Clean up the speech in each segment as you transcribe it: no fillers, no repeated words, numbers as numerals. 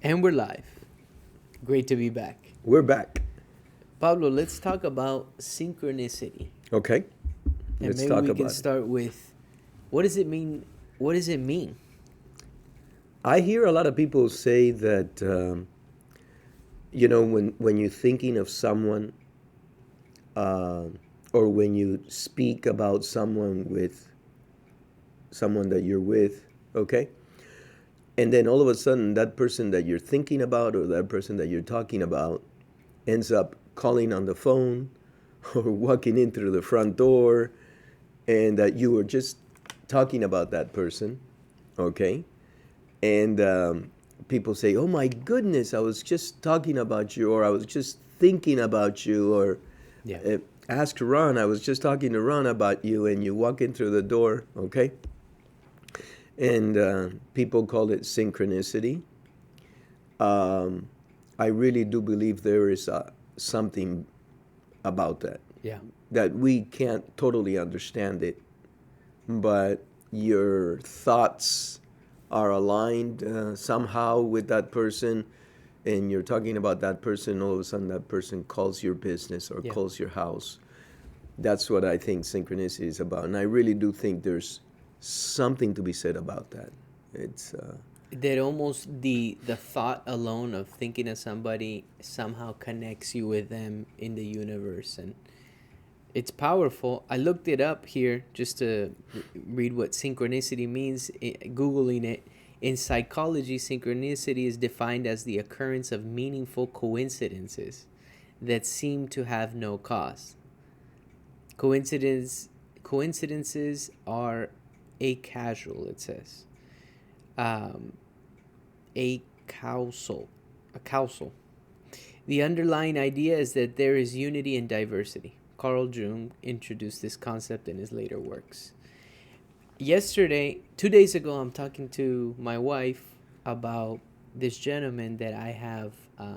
And we're live. Great to be back. We're back. Pablo, let's talk about synchronicity. Okay, And let's maybe talk we can about it. start with what does it mean? What does it mean? I hear a lot of people say that when you're thinking of someone, uh, or when you speak about someone with someone that you're with, okay, and then all of a sudden that person that you're thinking about or that person that you're talking about ends up calling on the phone or walking in through the front door, and that you were just talking about that person, okay, and people say, "Oh my goodness, I was just talking about you," or "I was just thinking about you," or Yeah. "Ask Ron, I was just talking to Ron about you," and you walk in through the door, okay? And people call it synchronicity. Um, I really do believe there is something about that, Yeah. that we can't totally understand it, but your thoughts are aligned somehow with that person, and you're talking about that person, all of a sudden that person calls your business or Yeah. calls your house. That's what I think synchronicity is about, and I really do think there's something to be said about that. It's That almost the thought alone of thinking of somebody somehow connects you with them in the universe, and it's powerful. I looked it up here just to read what synchronicity means, Googling it. In psychology, synchronicity is defined as the occurrence of meaningful coincidences that seem to have no cause. Coincidence, coincidences are a casual, it says. Um, a causal. A causal. The underlying idea is that there is unity in diversity. Carl Jung introduced this concept in his later works. Yesterday, 2 days ago, I'm talking to my wife about this gentleman that I have,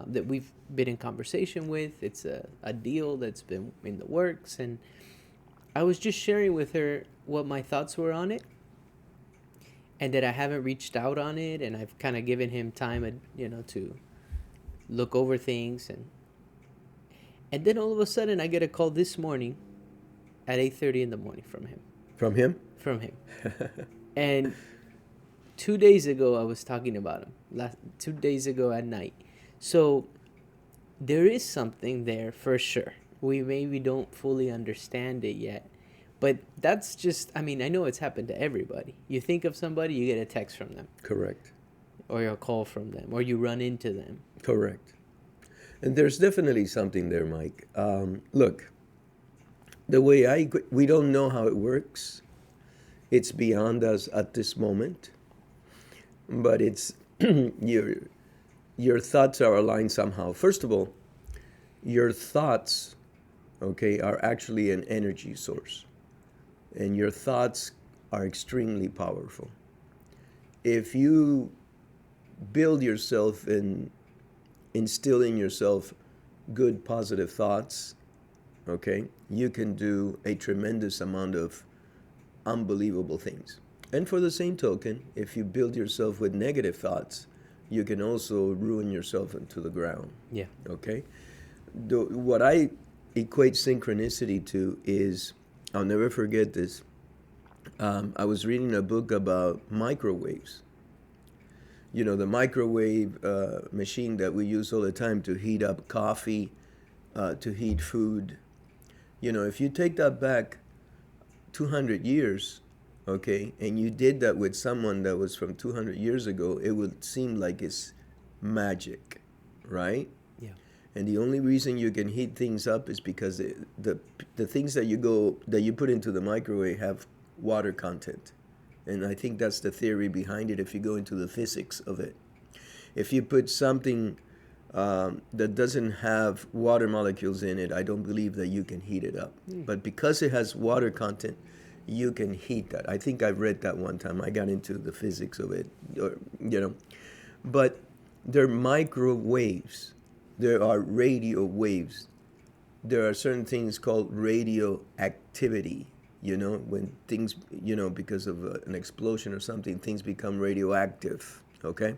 that we've been in conversation with. It's a deal that's been in the works, and I was just sharing with her what my thoughts were on it, and that I haven't reached out on it, and I've kind of given him time, to look over things, and then all of a sudden I get a call this morning at 8:30 in the morning from him. from him. From him. And 2 days ago I was talking about him. 2 days ago at night. So there is something there for sure. We maybe don't fully understand it yet. But that's just, I mean, I know it's happened to everybody. You think of somebody, you get a text from them, Correct. or a call from them, or you run into them. Correct. And there's definitely something there, Mike. Look, the way we don't know how it works. It's beyond us at this moment, but it's your your thoughts are aligned somehow. First of all, your thoughts, okay, are actually an energy source, and your thoughts are extremely powerful. If you build yourself and instill in yourself good positive thoughts, okay, you can do a tremendous amount of unbelievable things. And for the same token, if you build yourself with negative thoughts, you can also ruin yourself into the ground. Yeah. Okay? What I equate synchronicity to is, I'll never forget this. I was reading a book about microwaves. You know, the microwave machine that we use all the time to heat up coffee, to heat food. You know, if you take that back 200 years, okay, and you did that with someone that was from 200 years ago, it would seem like it's magic, right? Yeah. And the only reason you can heat things up is because the things that you put into the microwave have water content. And I think that's the theory behind it if you go into the physics of it. If you put something that doesn't have water molecules in it, I don't believe that you can heat it up. But because it has water content, you can heat that. I think I've read that one time. I got into the physics of it, But they're microwaves. There are radio waves. There are certain things called radioactivity. When things, because of an explosion or something, things become radioactive. Okay?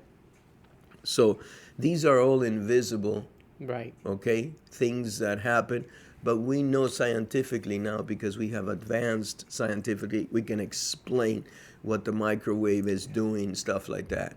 So these are all invisible, Right. okay, things that happen. But we know scientifically now, because we have advanced scientifically, we can explain what the microwave is doing, stuff like that.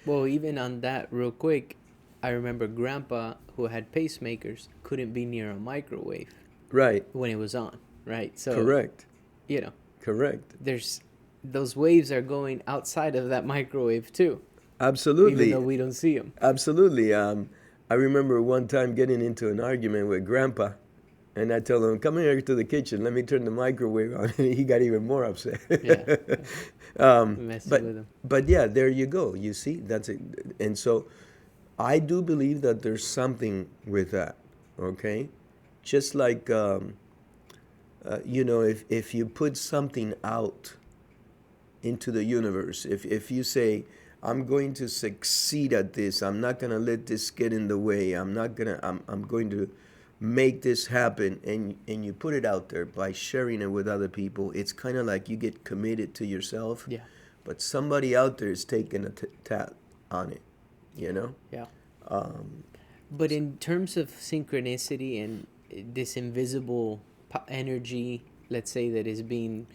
Well, even on that, real quick, I remember Grandpa, who had pacemakers, couldn't be near a microwave Right. when it was on. Right. So, Correct. you know, Correct. there's those waves are going outside of that microwave too, even though Absolutely. we don't see them. Absolutely. I remember one time getting into an argument with Grandpa, and I told him, "Come here to the kitchen. Let me turn the microwave on." And he got even more upset. Yeah. Messing but with them. but yeah, there you go. You see, that's it. And so, I do believe that there's something with that. Okay, just like if you put something out into the universe, if you say, I'm going to succeed at this, I'm not going to let this get in the way, I'm going to make this happen, and you put it out there by sharing it with other people, it's kind of like you get committed to yourself, Yeah. but somebody out there is taking a tap on it, you know. Yeah. But in terms of synchronicity and this invisible energy, let's say, that is being,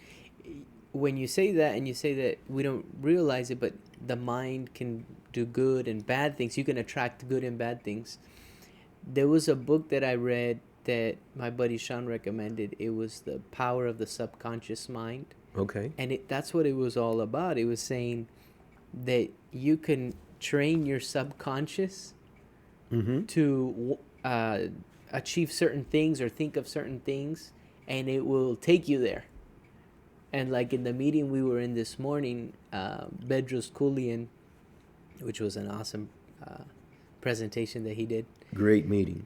when you say that and you say that we don't realize it, but the mind can do good and bad things, you can attract good and bad things. There was a book that I read that my buddy Sean recommended. It was The Power of the Subconscious Mind. Okay. And that's what it was all about. It was saying that you can train your subconscious Mm-hmm. to achieve certain things or think of certain things, and it will take you there. And like in the meeting we were in this morning, Bedros Keuilian, which was an awesome presentation that he did. Great meeting.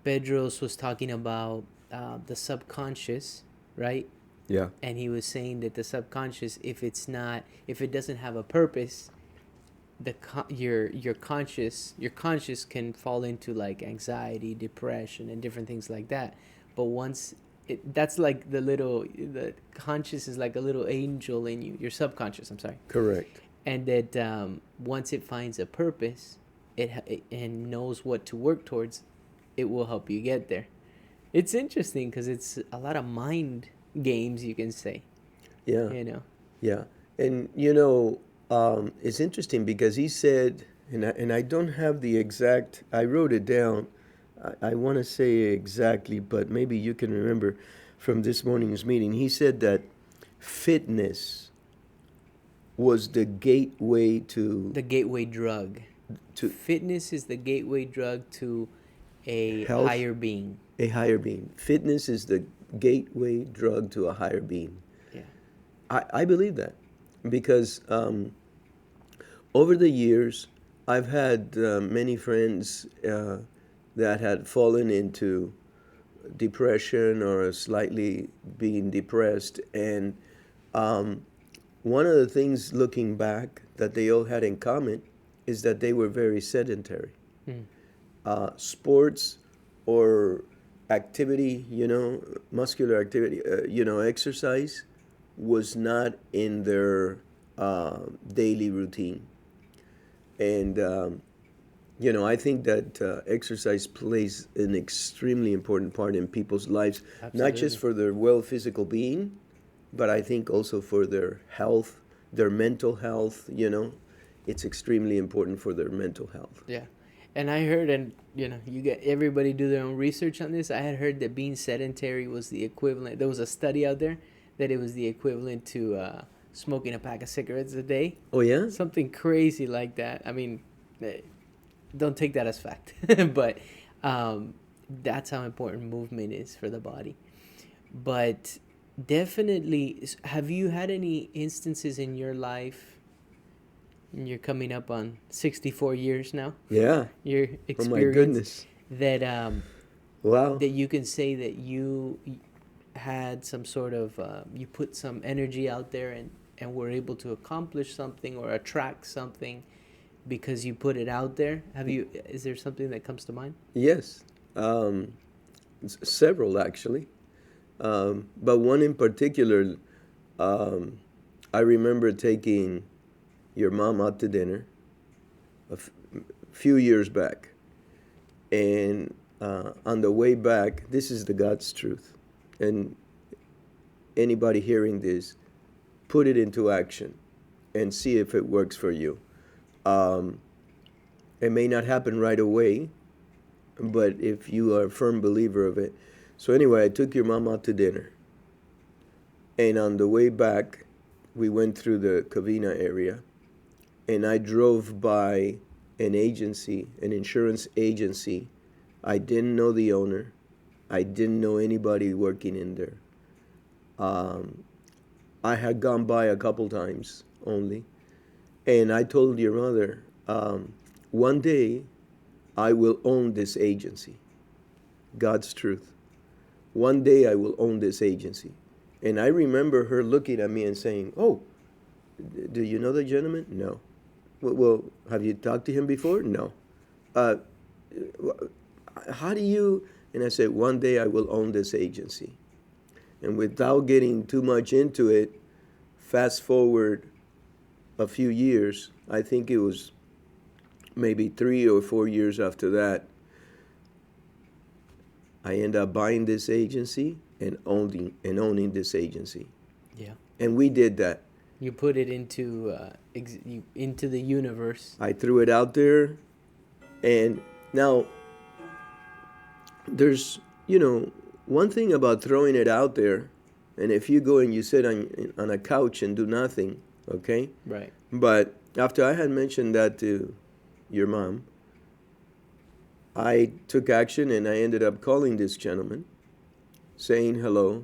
Bedros was talking about the subconscious, right? Yeah. And he was saying that the subconscious, if it doesn't have a purpose, your conscious can fall into like anxiety, depression, and different things like that. But once that's like the conscious is like a little angel in you, your subconscious, I'm sorry. Correct. And that once it finds a purpose, and knows what to work towards, it will help you get there. It's interesting because it's a lot of mind games, you can say. Yeah. Yeah. And it's interesting because he said, and I don't have the exact, I wrote it down. I want to say exactly, but maybe you can remember from this morning's meeting. He said that fitness was the gateway to The gateway drug. to Fitness is the gateway drug to a health, higher being. a higher being. Fitness is the gateway drug to a higher being. Yeah. I believe that because over the years, I've had many friends that had fallen into depression or slightly being depressed. And one of the things looking back that they all had in common is that they were very sedentary. Sports or activity, muscular activity, exercise was not in their daily routine. And, I think that exercise plays an extremely important part in people's lives, not just for their physical being, but I think also for their health, their mental health, it's extremely important for their mental health. Yeah. And I heard, and you get everybody do their own research on this. I had heard that being sedentary was the equivalent. There was a study out there that it was the equivalent to smoking a pack of cigarettes a day. Oh, yeah? Something crazy like that. I mean, don't take that as fact, but that's how important movement is for the body. But definitely, have you had any instances in your life? You're coming up on 64 years now. Yeah. Your Oh, my experience goodness. that Wow. that you can say that you had some sort of you put some energy out there and were able to accomplish something or attract something because you put it out there. Is there something that comes to mind? Yes. Several, actually. But one in particular, I remember taking your mom out to dinner, few years back. And on the way back, this is the God's truth. And anybody hearing this, put it into action and see if it works for you. Um, it may not happen right away, but if you are a firm believer of it. So anyway, I took your mom out to dinner. And on the way back, we went through the Covina area. And I drove by an agency, an insurance agency. I didn't know the owner. I didn't know anybody working in there. I had gone by a couple times only. And I told your mother, one day I will own this agency. God's truth. One day I will own this agency. And I remember her looking at me and saying, oh, do you know the gentleman? No. Well, have you talked to him before? No. How do you? And I said, one day I will own this agency. And without getting too much into it, fast forward a few years, I think it was maybe 3 or 4 years after that, I ended up buying this agency and owning this agency. Yeah. And we did that. You put it into the universe. I threw it out there, and now there's one thing about throwing it out there, and if you go and you sit on a couch and do nothing, okay? Right. But after I had mentioned that to your mom, I took action and I ended up calling this gentleman, saying hello.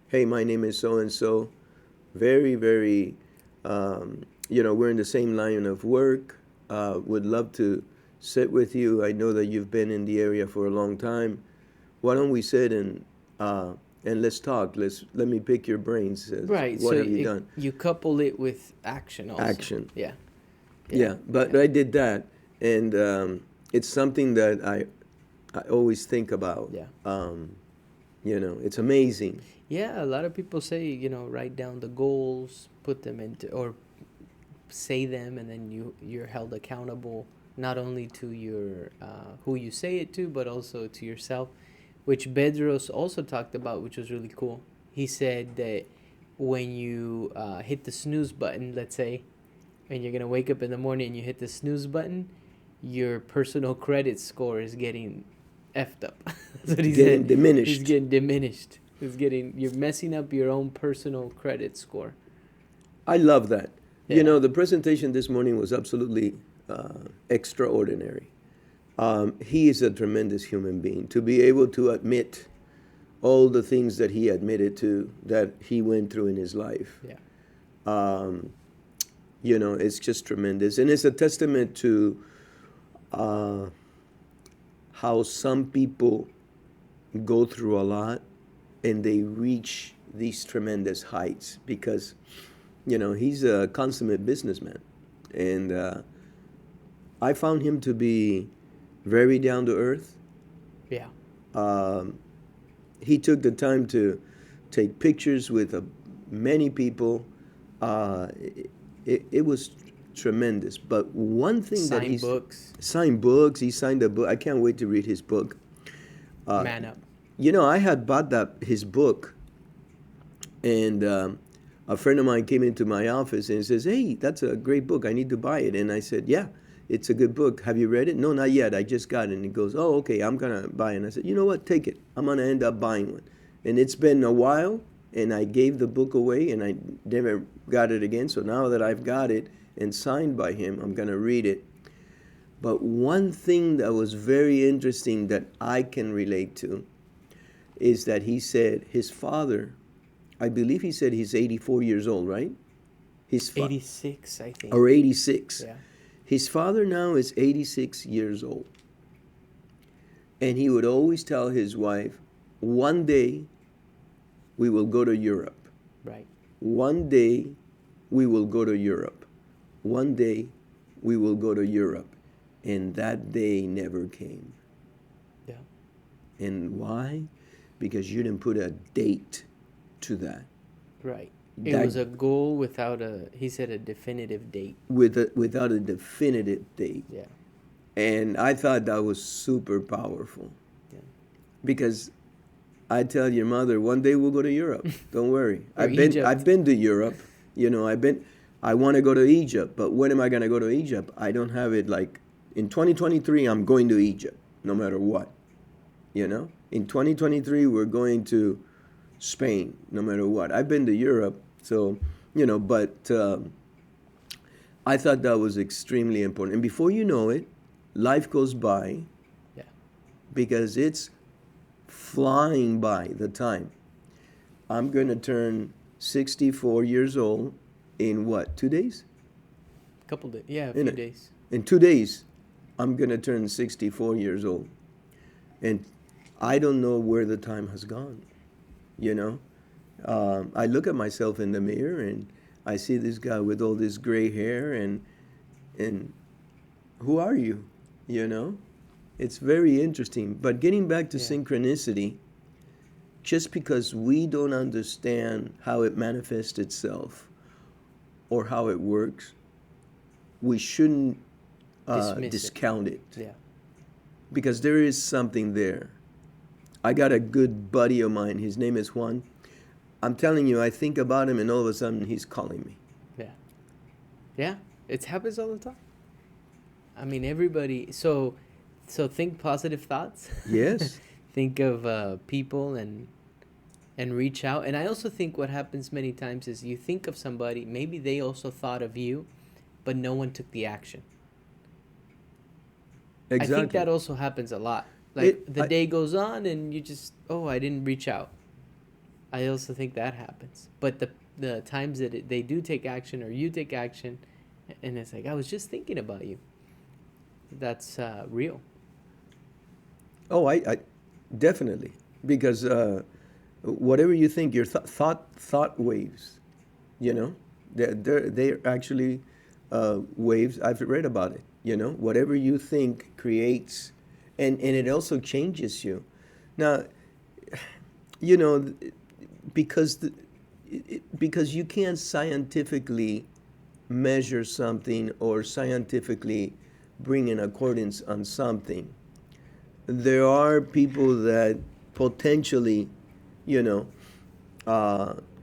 Hey, my name is so and so. Very, very, we're in the same line of work. Would love to sit with you. I know that you've been in the area for a long time. Why don't we sit and let's talk? Let me pick your brains. Right. What so have you done? You couple it with action also. Action. Yeah. Yeah. But I did that, and it's something that I always think about. Yeah. It's amazing. Yeah, a lot of people say, write down the goals, put them into, or say them, and then you're held accountable not only to your who you say it to, but also to yourself, which Bedros also talked about, which was really cool. He said that when you hit the snooze button, let's say, and you're gonna wake up in the morning and you hit the snooze button, your personal credit score is getting effed up. That's what he said. Diminished. It's getting diminished. You're messing up your own personal credit score. I love that. Yeah. The presentation this morning was absolutely extraordinary. He is a tremendous human being. To be able to admit all the things that he admitted to, that he went through in his life. Yeah. It's just tremendous. And it's a testament to how some people go through a lot and they reach these tremendous heights because, he's a consummate businessman. And I found him to be very down to earth. Yeah. He took the time to take pictures with many people. It was tremendous. But one thing that he signed books. He signed a book. I can't wait to read his book. Man Up. I had bought his book, and a friend of mine came into my office and says, "Hey, that's a great book. I need to buy it." And I said, "Yeah, it's a good book. Have you read it?" "No, not yet. I just got it." And he goes, "Oh, okay, I'm gonna buy it." And I said, "You know what? Take it. I'm gonna end up buying one." And it's been a while, and I gave the book away, and I never got it again. So now that I've got it and signed by him, I'm gonna read it. But one thing that was very interesting that I can relate to is that he said his father, I believe he said he's 84 years old, right? 86, I think. Or 86. Yeah. His father now is 86 years old. And he would always tell his wife, one day we will go to Europe. Right. One day we will go to Europe. One day we will go to Europe. And that day never came. Yeah. And why? Because you didn't put a date to that. Right. It that was a goal without a, he said, a definitive date. without a definitive date. Yeah. And I thought that was super powerful Yeah. because I tell your mother one day we'll go to Europe. Don't worry. Or Egypt. I've been to Europe. You know, I want to go to Egypt, but when am I going to go to Egypt? I don't have it like in 2023 I'm going to Egypt no matter what. You know? In 2023 we're going to Spain no matter what. I've been to Europe, so, you know, but I thought that was extremely important. And before you know it, life goes by. Yeah. Because it's flying by the time. I'm going to turn 64 years old in what, 2 days? Couple days. Yeah, a few days. In 2 days, I'm going to turn 64 years old. And I don't know where the time has gone, you know? I look at myself in the mirror and I see this guy with all this gray hair and who are you, you know? It's very interesting. But getting back to synchronicity, just because we don't understand how it manifests itself or how it works, we shouldn't discount it. Yeah. Because there is something there. I got a good buddy of mine. His name is Juan. I'm telling you, I think about him and all of a sudden he's calling me. Yeah. Yeah. It happens all the time. I mean, everybody. So think positive thoughts. Yes. Think of people and reach out. And I also think what happens many times is you think of somebody, maybe they also thought of you, but no one took the action. Exactly. I think that also happens a lot. Like the day goes on and you just, I didn't reach out. I also think that happens. But the times that they do take action or you take action, and it's like, I was just thinking about you. That's real. Oh, I definitely, because whatever you think, your thought waves, you know, they're actually waves. I've read about it. You know, whatever you think creates, and it also changes you. Now, you know, because you can't scientifically measure something or scientifically bring in accordance on something. There are people that potentially, you know,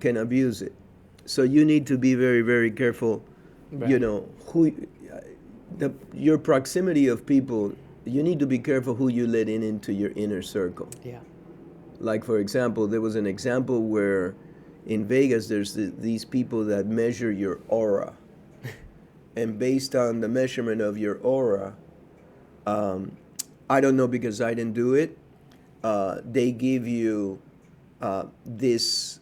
can abuse it. So you need to be very, very careful. Right. You know, your proximity of people. You need to be careful who you let into your inner circle. Yeah. Like, for example, there was an example where in Vegas there's these people that measure your aura. And based on the measurement of your aura, I don't know because I didn't do it, they give you this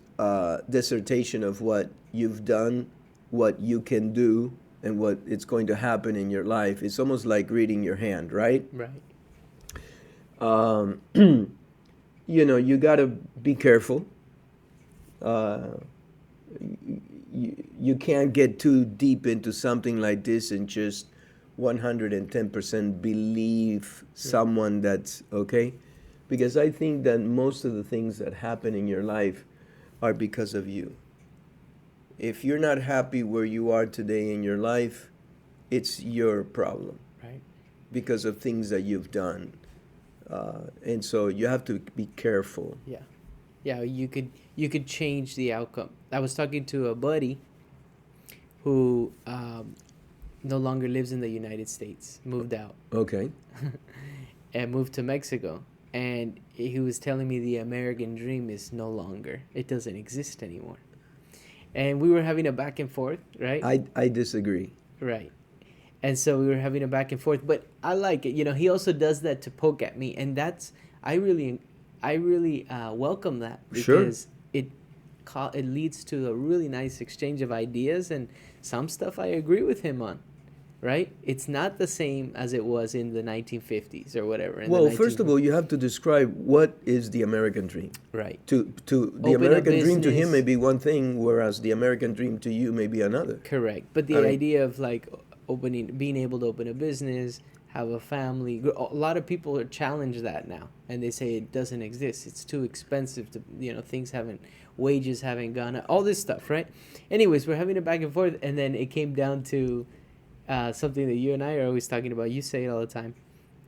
dissertation of what you've done, what you can do, and what it's going to happen in your life. It's almost like reading your hand, right? Right. You know, you got to be careful. You can't get too deep into something like this and just 110% believe someone that's okay. Because I think that most of the things that happen in your life are because of you. If you're not happy where you are today in your life, it's your problem. Right. Because of things that you've done. And so you have to be careful. Yeah. Yeah, you could change the outcome. I was talking to a buddy who no longer lives in the United States, moved out. Okay. And moved to Mexico. And he was telling me the American dream is no longer. It doesn't exist anymore. And we were having a back and forth, right? I disagree. Right. And so we were having a back and forth. But I like it. You know, he also does that to poke at me. And that's, I really welcome that. Because it leads to a really nice exchange of ideas. And some stuff I agree with him on. Right? It's not the same as it was in the 1950s or whatever. Well, first of all, you have to describe what is the American dream. Right. To the American dream to him may be one thing, whereas the American dream to you may be another. Correct. But the idea of like being able to open a business, have a family. A lot of people are challenged that now, and they say it doesn't exist. It's too expensive to, things haven't, wages haven't gone up, all this stuff, right? Anyways, we're having a back and forth, and then it came down to something that you and I are always talking about. You say it all the time,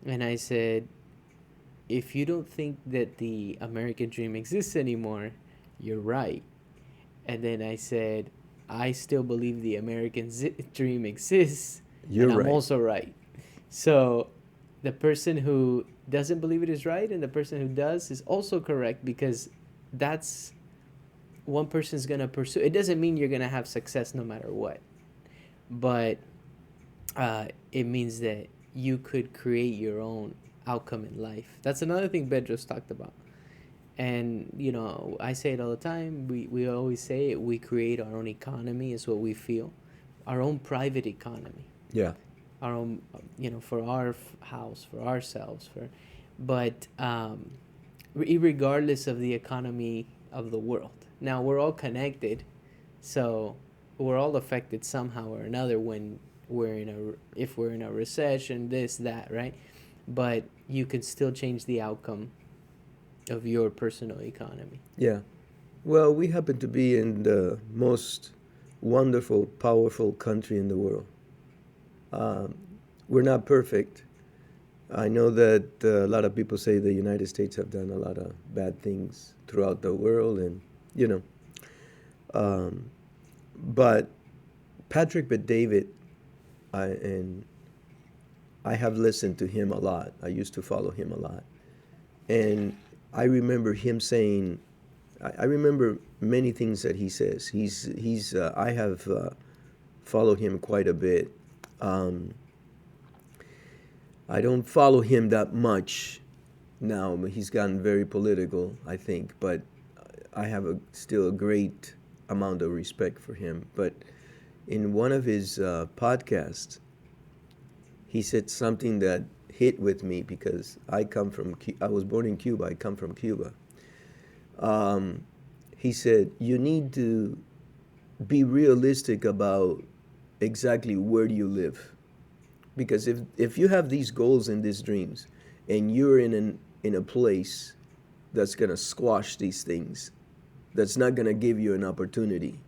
and I said, if you don't think that the American dream exists anymore, you're right. And then I said, I still believe the American dream exists, You're and I'm right. also right. So the person who doesn't believe it is right, and the person who does is also correct, because that's one person's going to pursue. It doesn't mean you're going to have success no matter what, but it means that you could create your own outcome in life. That's another thing Bedros talked about. And, I say it all the time. We always say it. We create our own economy, is what we feel. Our own private economy. Yeah. Our own, for our house, for ourselves. But regardless of the economy of the world. Now, we're all connected. So we're all affected somehow or another when if we're in a recession, this, that, right? But you can still change the outcome of your personal economy. Yeah. Well, we happen to be in the most wonderful, powerful country in the world. Um, we're not perfect. I know that a lot of people say the United States have done a lot of bad things throughout the world, and you know, um, but Patrick Bet-David, and I have listened to him a lot. I used to follow him a lot, and I remember him saying, I remember many things that he says. He's I have followed him quite a bit. Um, I don't follow him that much now. He's gotten very political, I think, but I have still a great amount of respect for him. But in one of his podcasts, he said something that hit with me because I was born in Cuba. I come from Cuba. He said, you need to be realistic about exactly where do you live. Because if you have these goals and these dreams, and you're in a place that's going to squash these things, that's not going to give you an opportunity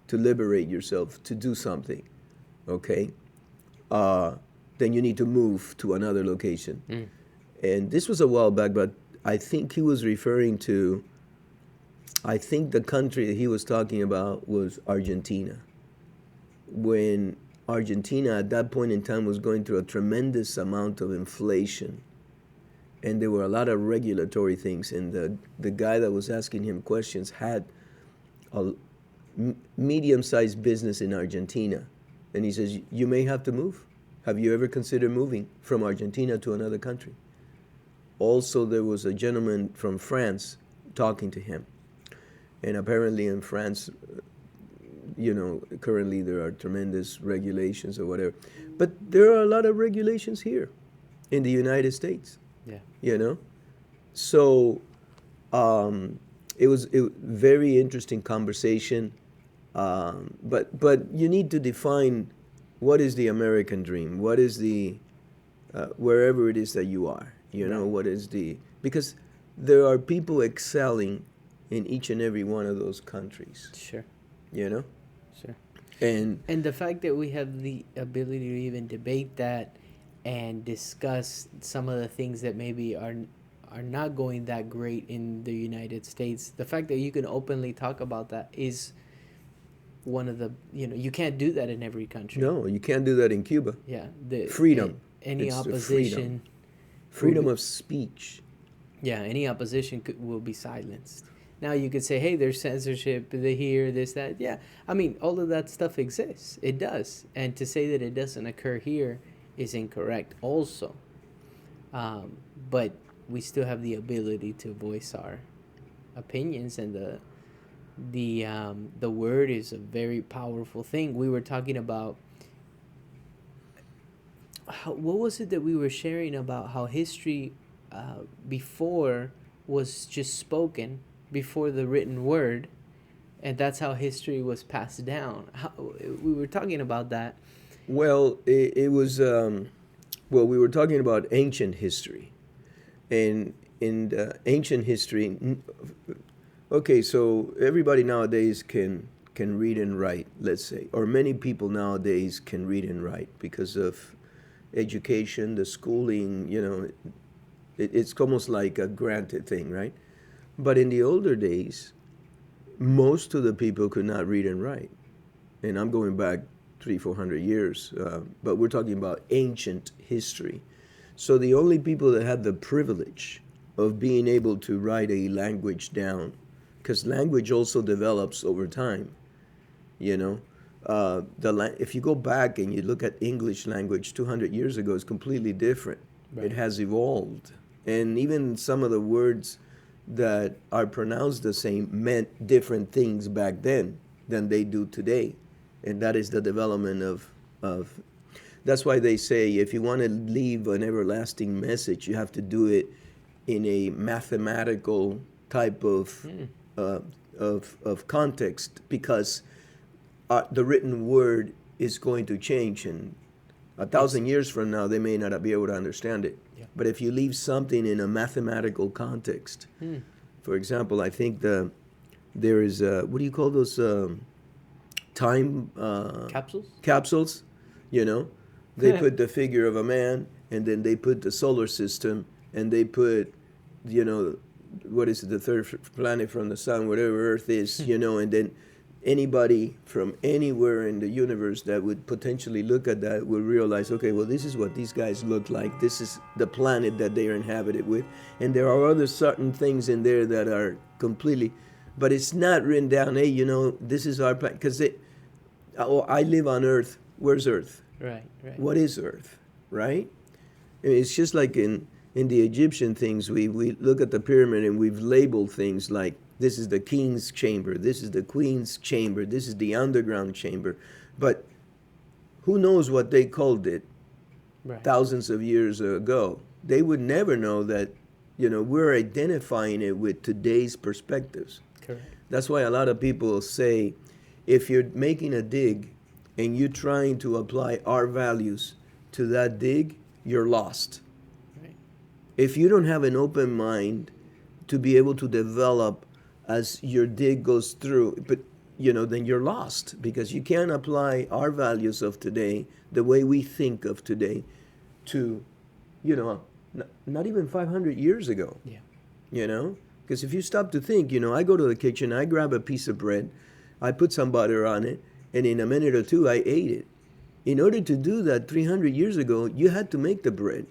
to liberate yourself, to do something, okay? Then you need to move to another location. Mm. And this was a while back, but I think he was referring to, I think the country that he was talking about was Argentina. When Argentina at that point in time was going through a tremendous amount of inflation, and there were a lot of regulatory things, and the guy that was asking him questions had a medium-sized business in Argentina, and he says, you may have to move. Have you ever considered moving from Argentina to another country? Also, there was a gentleman from France talking to him, and apparently in France, currently there are tremendous regulations or whatever. But there are a lot of regulations here in the United States. Yeah. So it was a very interesting conversation. But you need to define what is the American dream? What is the, wherever it is that you are, what is because there are people excelling in each and every one of those countries. Sure. Sure. And the fact that we have the ability to even debate that and discuss some of the things that maybe are not going that great in the United States, the fact that you can openly talk about that is one of the, you can't do that in every country. No, you can't do that in Cuba. Yeah. Freedom. Any opposition. Freedom of speech. Yeah, any opposition will be silenced. Now you could say, hey, there's censorship, they hear this, that. Yeah, I mean, all of that stuff exists. It does. And to say that it doesn't occur here is incorrect also. But we still have the ability to voice our opinions, and the word is a very powerful thing. We were talking about, what was it that we were sharing about how history before was just spoken, before the written word, and that's how history was passed down. We were talking about that, Well, it was, well, we were talking about ancient history. And in ancient history, okay, so everybody nowadays can read and write, let's say, or many people nowadays can read and write because of education, the schooling, it's almost like a granted thing, right? But in the older days, most of the people could not read and write. And I'm going back 300-400 years, but we're talking about ancient history. So the only people that had the privilege of being able to write a language down, because language also develops over time, you know. If you go back and you look at English language 200 years ago, it's completely different. Right. It has evolved. And even some of the words that are pronounced the same meant different things back then than they do today. And that is the development of that's why they say if you want to leave an everlasting message, you have to do it in a mathematical type of context, because the written word is going to change, and 1,000 years from now they may not be able to understand it. Yeah. But if you leave something in a mathematical context, for example, I think there is what do you call those time capsules? They put the figure of a man, and then they put the solar system, and they put, what is it, the third planet from the sun, whatever Earth is, and then anybody from anywhere in the universe that would potentially look at that would realize, okay, well, this is what these guys look like. This is the planet that they are inhabited with. And there are other certain things in there that are completely, but it's not written down, hey, this is our planet. Because I live on Earth. Where's Earth? Right. What is Earth, right? It's just like in the Egyptian things, we look at the pyramid and we've labeled things like, this is the king's chamber, this is the queen's chamber, this is the underground chamber. But who knows what they called it thousands of years ago? They would never know that, we're identifying it with today's perspectives. Correct. That's why a lot of people say, if you're making a dig and you're trying to apply our values to that dig, you're lost. Right. If you don't have an open mind to be able to develop as your dig goes through, but then you're lost, because you can't apply our values of today, the way we think of today, to, not even 500 years ago. Yeah. Because if you stop to think, I go to the kitchen, I grab a piece of bread, I put some butter on it, and in a minute or two, I ate it. In order to do that 300 years ago, you had to make the bread.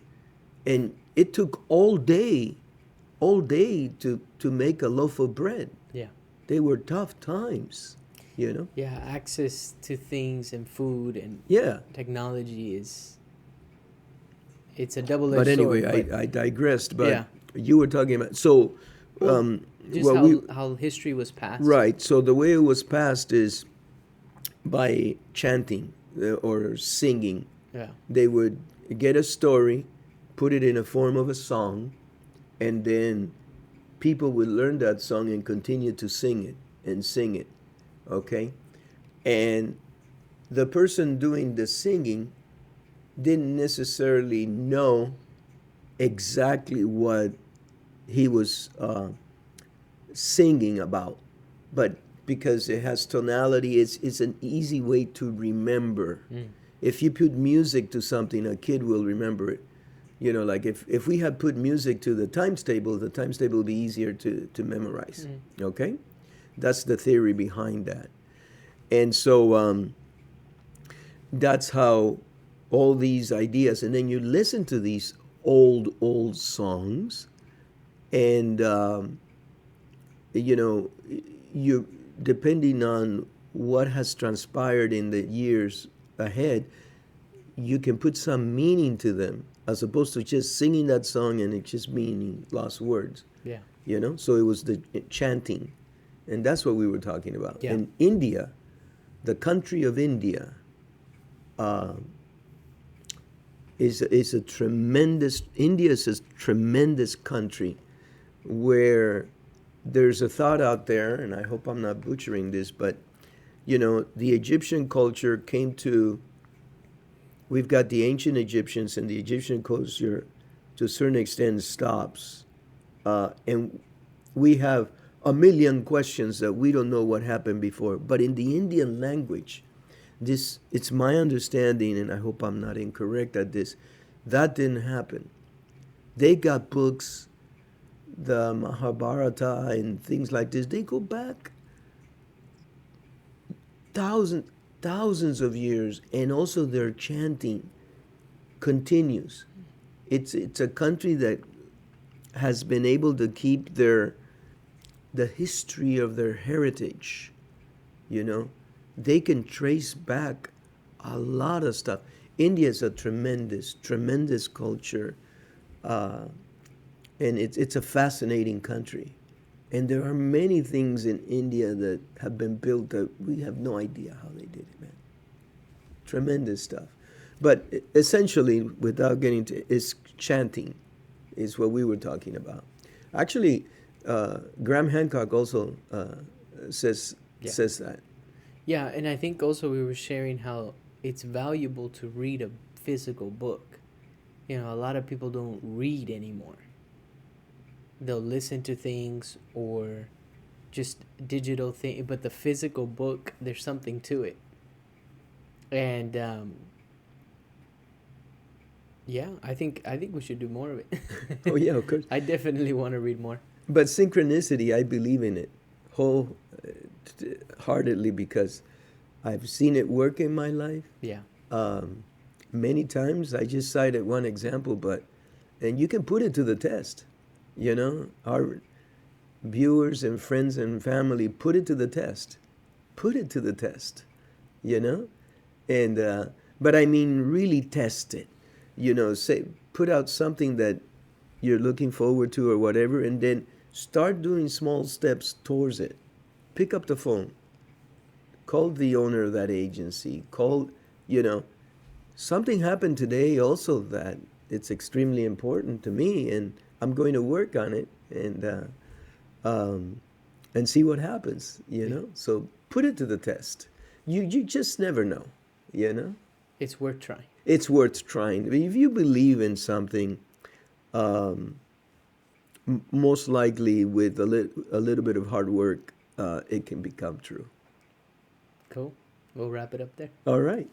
And it took all day to make a loaf of bread. Yeah. They were tough times, Yeah, access to things and food and technology it's a double-edged sword. But anyway, I digressed. But you were talking about, so... how history was passed. Right. So the way it was passed is by chanting or singing. Yeah. They would get a story, put it in a form of a song, and then people would learn that song and continue to sing it. Okay? And the person doing the singing didn't necessarily know exactly what he was singing about, but because it has tonality, it's an easy way to remember. If you put music to something, a kid will remember it. Like if we had put music to the times table will be easier to memorize. Okay? That's the theory behind that. And so that's how all these ideas, and then you listen to these old songs, and you, depending on what has transpired in the years ahead, you can put some meaning to them, as opposed to just singing that song and it just meaning lost words. Yeah. So it was the chanting, and that's what we were talking about. Yeah. And India, the country of India, is a tremendous country, where there's a thought out there, and I hope I'm not butchering this, but the Egyptian culture came to We've got the ancient Egyptians, and the Egyptian culture, to a certain extent, stops. And we have a million questions that we don't know what happened before. But in the Indian language, this it's my understanding, and I hope I'm not incorrect at this, that didn't happen. They got books, the Mahabharata and things like this. They go back thousands thousands of years, and also their chanting continues. It's a country that has been able to keep the history of their heritage. You know, they can trace back a lot of stuff. India is a tremendous culture, uh, and it's a fascinating country. And there are many things in India that have been built that we have no idea how they did it, man. Tremendous stuff. But essentially, without getting to, is chanting, is what we were talking about. Actually, Graham Hancock also says Yeah. says that. Yeah, and I think also we were sharing how it's valuable to read a physical book. You know, a lot of people don't read anymore. They'll listen to things or just digital thing, but the physical book, there's something to it. And yeah, I think we should do more of Oh it. yeah, of course. I definitely want to read more. But synchronicity, I believe in it wholeheartedly because I've seen it work in my life. Yeah. Um, Many times, I just cited one example, and you can put it to the test. You know, our viewers and friends and family, put it to the test. Put it to the test. You know, and but I mean, really test it. You know, say put out something that you're looking forward to or whatever, and then start doing small steps towards it. Pick up the phone, call the owner of that agency, call, you know, something happened today also that it's extremely important to me, and I'm going to work on it um, and see what happens, you Yeah. know? So put it to the test. You just never know, you know? It's worth trying. It's worth trying. If you believe in something, um, most likely with a little bit of hard work, it can become true. Cool. We'll wrap it up there. All right.